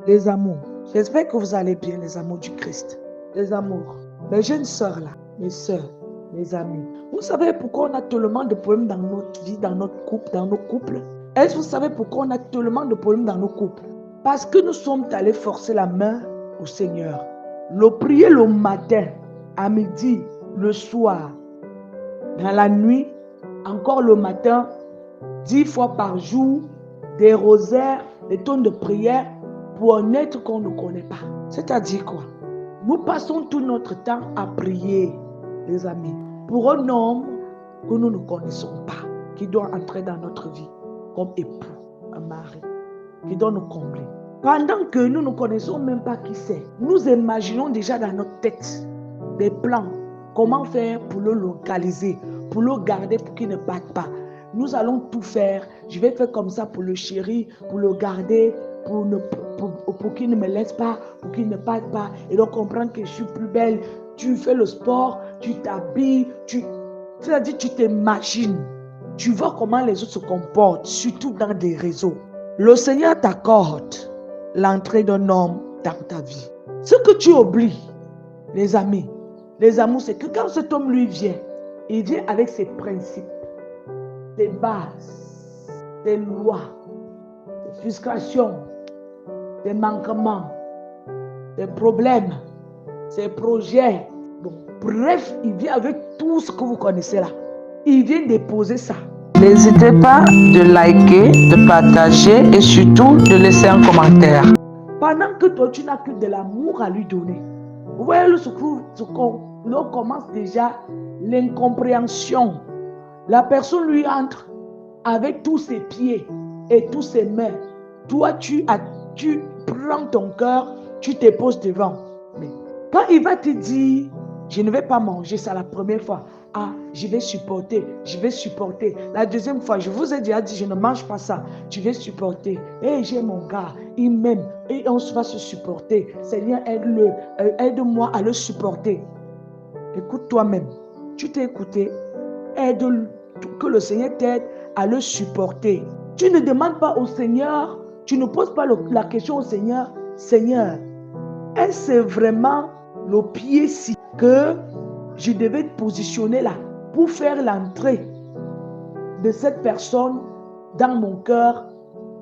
Les amours, j'espère que vous allez bien, les amours du Christ. Les amours, mes jeunes sœurs là, mes sœurs, mes amis. Vous savez pourquoi on a tellement de problèmes dans notre vie, dans notre couple, dans nos couples? Est-ce que vous savez pourquoi on a tellement de problèmes dans nos couples? Parce que nous sommes allés forcer la main au Seigneur. Le prier le matin, à midi, le soir, dans la nuit, encore le matin, 10 fois par jour, des rosaires, des tonnes de prière pour un être qu'on ne connaît pas. C'est-à-dire quoi? Nous passons tout notre temps à prier, les amis, pour un homme que nous ne connaissons pas, qui doit entrer dans notre vie comme époux, un mari, qui doit nous combler. Pendant que nous ne connaissons même pas qui c'est, nous imaginons déjà dans notre tête des plans, comment faire pour le localiser, pour le garder, pour qu'il ne parte pas. Nous allons tout faire. Je vais faire comme ça pour le chérir, pour le garder, pour qu'il ne me laisse pas, pour qu'il ne parte pas. Et donc comprendre que je suis plus belle. Tu fais le sport, tu t'habilles, c'est-à-dire tu t'imagines. Tu vois comment les autres se comportent, surtout dans des réseaux. Le Seigneur t'accorde l'entrée d'un homme dans ta vie. Ce que tu oublies, les amis, les amours, c'est que quand cet homme lui vient, il vient avec ses principes, ses bases, ses lois, ses frustrations, ses manquements, ses problèmes, ses projets. Bon, bref, il vient avec tout ce que vous connaissez là. Il vient déposer ça. N'hésitez pas de liker, de partager et surtout de laisser un commentaire. Pendant que toi, tu n'as que de l'amour à lui donner. Vous voyez, là commence déjà l'incompréhension. La personne lui entre avec tous ses pieds et tous ses mains. Toi, tu prends ton cœur, tu te poses devant. Mais quand il va te dire, je ne vais pas manger ça la première fois. Ah, je vais supporter, je vais supporter. La deuxième fois, je vous ai déjà dit, je ne mange pas ça. Tu vais supporter. Et j'ai mon gars, il m'aime. Et on va se supporter. Seigneur, aide-le. Aide-moi à le supporter. Écoute toi-même. Tu t'es écouté. Aide-le. Que le Seigneur t'aide à le supporter. Tu ne demandes pas au Seigneur, tu ne poses pas la question au Seigneur. Seigneur, est-ce vraiment le pied-ci que je devais te positionner là pour faire l'entrée de cette personne dans mon cœur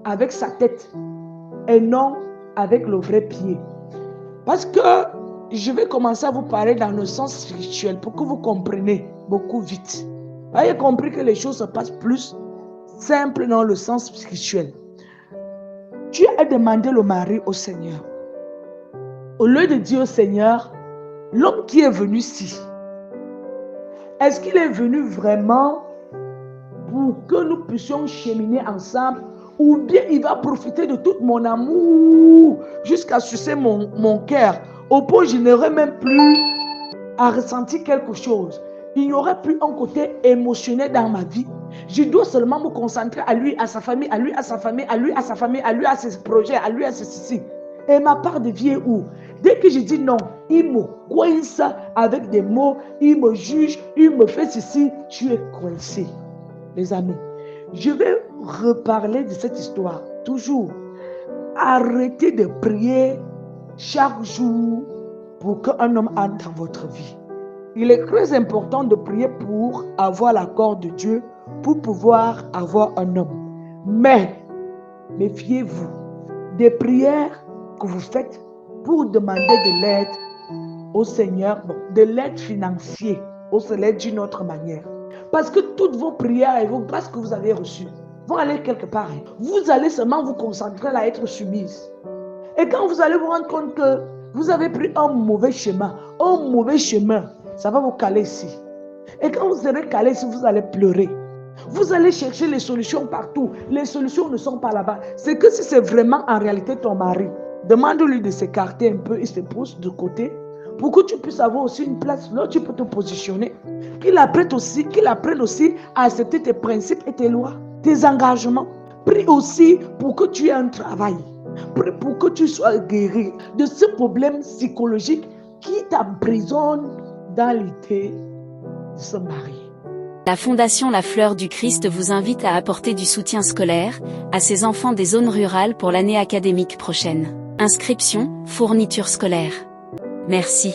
avec sa tête et non avec le vrai pied? Parce que je vais commencer à vous parler dans le sens spirituel pour que vous compreniez beaucoup vite. Vous avez compris que les choses se passent plus simples dans le sens spirituel. Tu as demandé le mari au Seigneur. Au lieu de dire au Seigneur, l'homme qui est venu ici, est-ce qu'il est venu vraiment pour que nous puissions cheminer ensemble, ou bien il va profiter de tout mon amour jusqu'à sucer mon cœur, au point où je n'aurai même plus à ressentir quelque chose. Il n'y aurait plus un côté émotionnel dans ma vie. Je dois seulement me concentrer à lui, à sa famille, à lui, à sa famille, à lui, à sa famille, à lui, à ses projets, à lui, à ceci. Et ma part de vie est où? Dès que je dis non, il me coince avec des mots, il me juge, il me fait ceci, tu es coincé. Les amis, je vais reparler de cette histoire. Toujours, arrêtez de prier chaque jour pour qu'un homme entre dans votre vie. Il est très important de prier pour avoir l'accord de Dieu, pour pouvoir avoir un homme. Mais, méfiez-vous des prières que vous faites pour demander de l'aide au Seigneur, de l'aide financière, ou de l'aide d'une autre manière. Parce que toutes vos prières et vos grâces que vous avez reçues vont aller quelque part. Vous allez seulement vous concentrer à être soumise. Et quand vous allez vous rendre compte que vous avez pris un mauvais chemin, ça va vous caler ici. Et quand vous serez calé ici, vous allez pleurer. Vous allez chercher les solutions partout. Les solutions ne sont pas là-bas. C'est que si c'est vraiment en réalité ton mari, demande-lui de s'écarter un peu, il se pousse de côté, pour que tu puisses avoir aussi une place là où tu peux te positionner. Qu'il apprenne aussi à accepter tes principes et tes lois, tes engagements. Prie aussi pour que tu aies un travail. Prie pour que tu sois guéri de ce problème psychologique qui t'emprisonne dans l'idée de se marier. La Fondation La Fleur du Christ vous invite à apporter du soutien scolaire à ces enfants des zones rurales pour l'année académique prochaine. Inscription, fourniture scolaire. Merci.